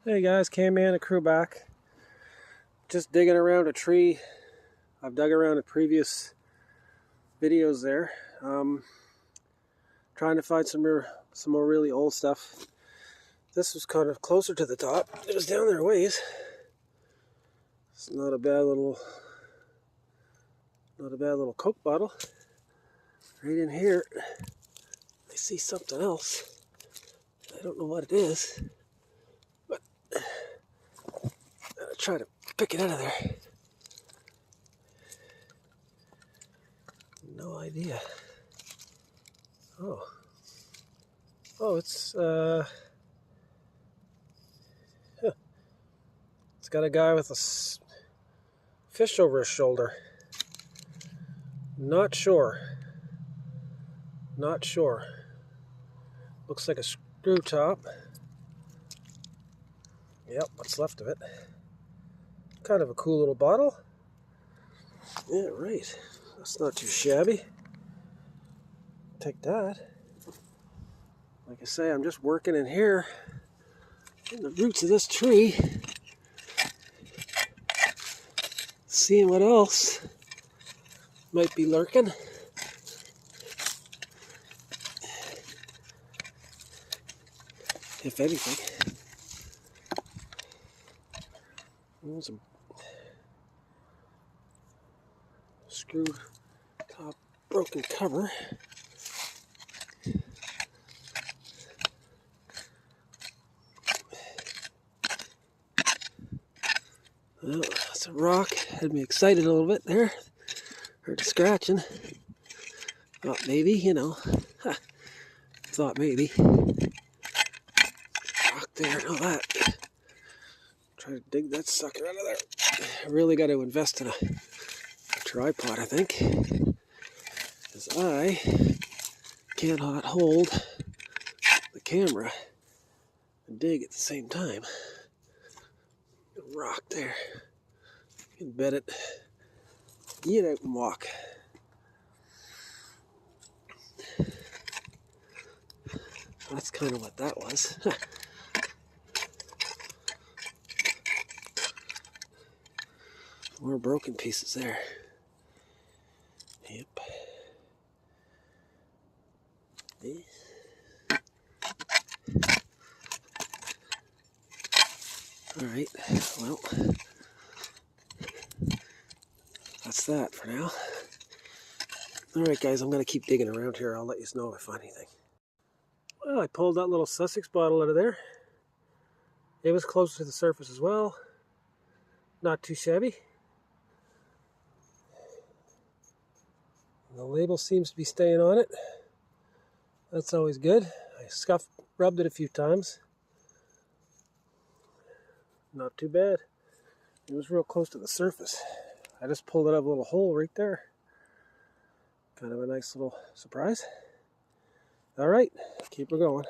Hey guys, Camman and crew back. Just digging around a tree. I've dug around in previous videos there. Trying to find some more really old stuff. This was kind of closer to the top. It was down there a ways. It's not a bad little Coke bottle. Right in here, I see something else. I don't know what it is, but I'll try to pick it out of there. No idea. Oh, it's got a guy with a fish over his shoulder. Not sure. Looks like a screw top. Yep, what's left of it. Kind of a cool little bottle. Yeah, right. That's not too shabby. Take that. Like I say, I'm just working in here in the roots of this tree, seeing what else might be lurking. If anything. There's a screw top broken cover. Well, that's a rock. Had me excited a little bit there. Heard the scratching. Thought maybe, Thought maybe. Rock there and all that. Try to dig that sucker out of there. I really got to invest in a tripod, I think. Because I cannot hold the camera and dig at the same time. Rock there. You can bet it. Get out and walk. That's kind of what that was. More broken pieces there. Yep. Alright, well, that's that for now. Alright guys, I'm going to keep digging around here. I'll let you know if I find anything. Well, I pulled that little Sussex bottle out of there. It was close to the surface as well. Not too shabby. The label seems to be staying on it. That's always good. I rubbed it a few times. Not too bad. It was real close to the surface. I just pulled it out of a little hole right there. Kind of a nice little surprise. Alright, keep her going.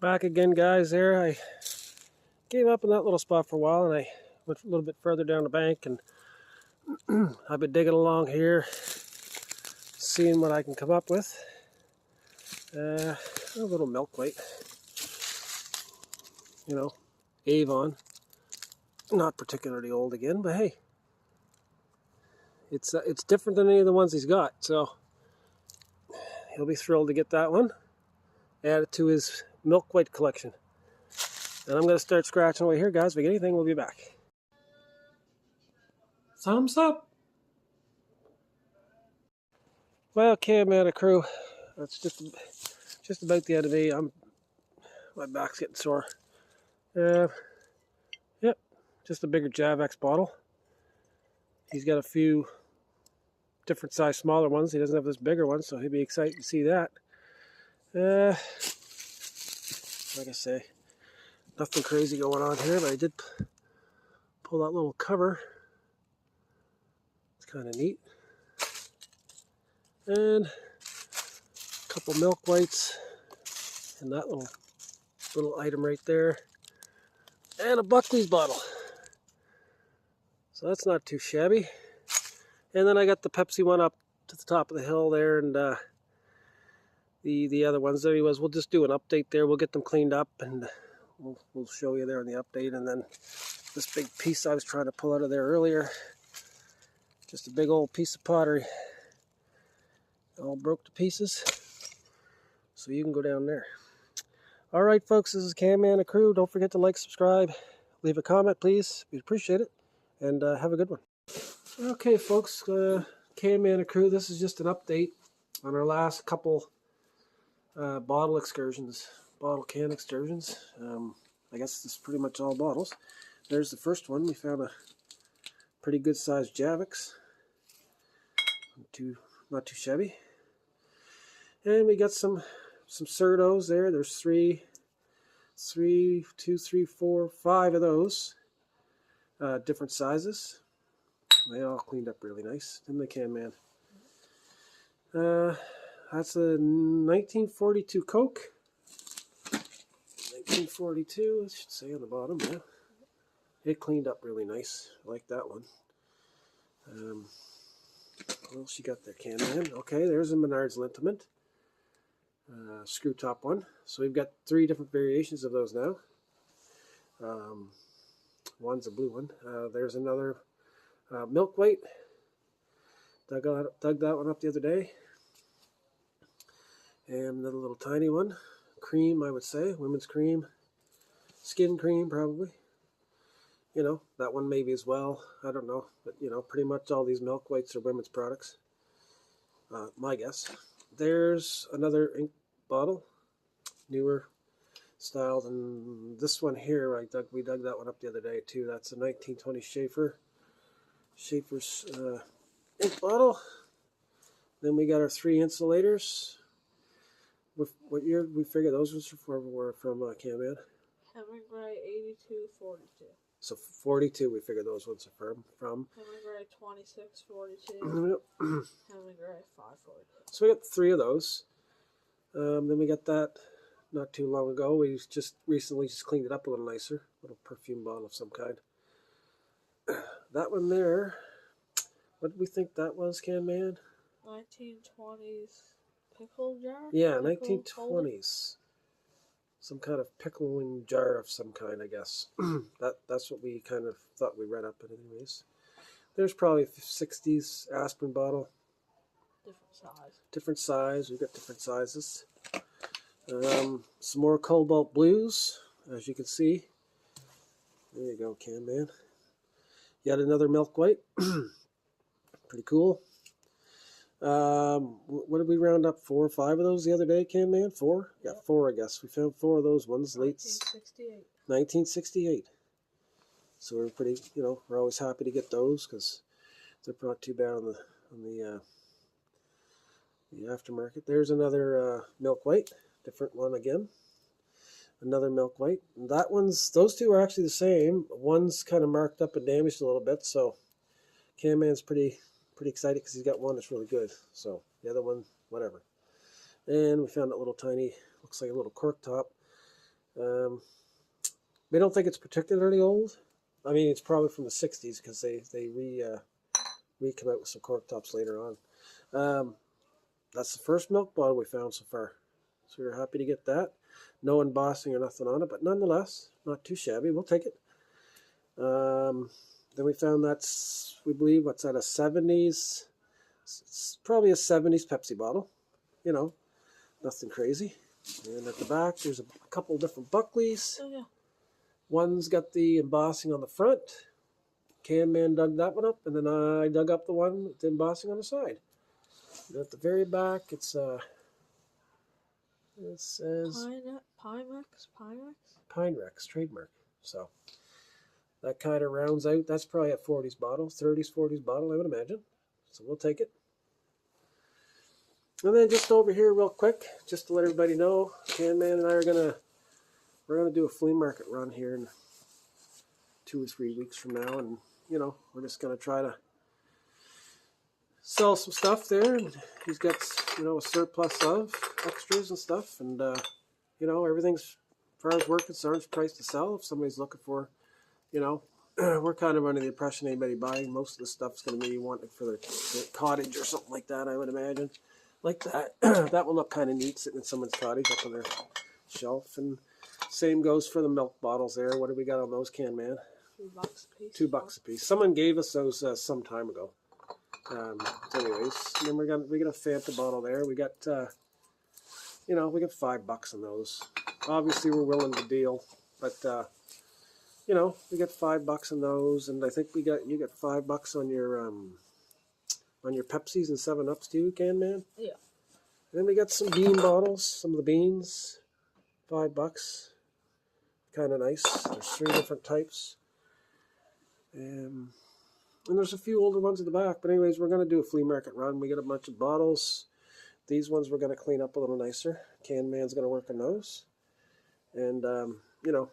Back again, guys, there. I gave up in that little spot for a while and I went a little bit further down the bank, and I've been digging along here, seeing what I can come up with. A little milk weight. Avon. Not particularly old again, but hey, it's different than any of the ones he's got, so he'll be thrilled to get that one. Add it to his milk weight collection. And I'm going to start scratching away here, guys. If we get anything, we'll be back. Thumbs up. Well, Camman and crew, that's just about the end of me. My back's getting sore. Yep, just a bigger Javex bottle. He's got a few different size smaller ones. He doesn't have this bigger one, so he'll be excited to see that. Like I say, nothing crazy going on here, but I did pull that little cover. It's kind of neat. And a couple milk whites, and that little item right there, and a Buckley's bottle. So that's not too shabby. And then I got the Pepsi one up to the top of the hill there, and the other ones. Anyways, we'll just do an update there. We'll get them cleaned up, and we'll show you there in the update. And then this big piece I was trying to pull out of there earlier, just a big old piece of pottery. It all broke to pieces. So you can go down there. All right, folks, this is Camman and Crew. Don't forget to like, subscribe, leave a comment, please. We'd appreciate it. And have a good one. Okay, folks, Camman and Crew, this is just an update on our last couple bottle can excursions. I guess this is pretty much all bottles. There's the first one. We found a pretty good sized Javix. Not too shabby. And we got some Certos there. There's 5 of those. Different sizes. They all cleaned up really nice, didn't they, Camman? That's a 1942 Coke. 1942, it should say on the bottom, yeah. It cleaned up really nice. I like that one. What else you got there, Camman? Okay, there's a Menards Liniment. Screw top one. So we've got 3 different variations of those now. One's a blue one. There's another milk white. Dug that one up the other day. And another little tiny one. Cream, I would say. Women's cream. Skin cream, probably. You know, that one maybe as well. I don't know. But, you know, pretty much all these milk whites are women's products. My guess. There's another ink bottle. Newer style than this one here. We dug that one up the other day, too. That's a 1920 Schaefer's ink bottle. Then we got our 3 insulators. What year we figure those were from Camman? Hemingway 8242. So 42 we figure those ones are from. Hemingway 2642. Hemingway 542. So we got 3 of those. Then we got that not too long ago. We just recently cleaned it up a little nicer. A little perfume bottle of some kind. That one there, what do we think that was, Camman? 1920s pickle jar? Yeah, 1920s. Some kind of pickling jar of some kind, I guess. That's what we kind of thought we read up in anyways. There's probably a 60s aspirin bottle. Different size. We've got different sizes. Some more Cobalt Blues, as you can see. There you go, Camman. Yet another milk white. Pretty cool. What did we round up? 4 or 5 of those the other day, Camman? 4? Yeah, 4, I guess. We found 4 of those ones. 1968. So we're pretty, you know, we're always happy to get those because they're not too bad on the aftermarket. There's another milk white, different one again. Another milk white. And those 2 are actually the same. One's kind of marked up and damaged a little bit, so Camman's pretty excited because he's got one that's really good. So the other one, whatever. And we found that little tiny, looks like a little cork top. We don't think it's particularly old. I mean, it's probably from the 60s because they come out with some cork tops later on. That's the first milk bottle we found so far. So we're happy to get that. No embossing or nothing on it, but nonetheless, not too shabby. We'll take it. Then we found we believe, what's that, a 70s? It's probably a 70s Pepsi bottle. You know, nothing crazy. And at the back, there's a couple different Buckleys. Oh, yeah. One's got the embossing on the front. Camman dug that one up, and then I dug up the one with the embossing on the side. And at the very back, it says Pine-Rex trademark. So that kind of rounds out. That's probably a 40s bottle, 30s, 40s bottle, I would imagine. So we'll take it. And then just over here real quick, just to let everybody know, Camman and I are we're gonna do a flea market run here in 2 or 3 weeks from now, and you know, we're just gonna try to sell some stuff there. And he's got, you know, a surplus of extras and stuff, and you know, everything's, as far as we're concerned, priced to sell. If somebody's looking for, you know, we're kind of under the impression anybody buying most of the stuff's going to be wanting for their cottage or something like that, I would imagine. Like that. That will look kind of neat sitting in someone's cottage up on their shelf. And Same goes for the milk bottles there. What do we got on those, Can Man? $2 a piece. $2 a piece. Someone gave us those some time ago. So anyways, then we got a Fanta bottle there. We got we got $5 on those. Obviously, we're willing to deal, but we got $5 on those, and I think you got $5 on your Pepsis and 7-Ups too, Can Man. Yeah. And then we got some bean bottles, some of the beans, $5. Kind of nice. There's 3 different types. And there's a few older ones at the back. But anyways, we're going to do a flea market run. We got a bunch of bottles. These ones we're going to clean up a little nicer. Can Man's going to work on those. And,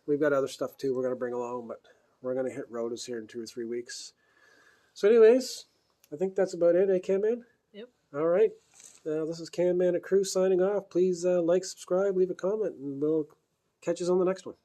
we've got other stuff too we're going to bring along. But we're going to hit Rhoda's here in 2 or 3 weeks. So anyways, I think that's about it, eh, Can Man? Yep. All right. This is Can Man at Crew signing off. Please like, subscribe, leave a comment, and we'll catch you on the next one.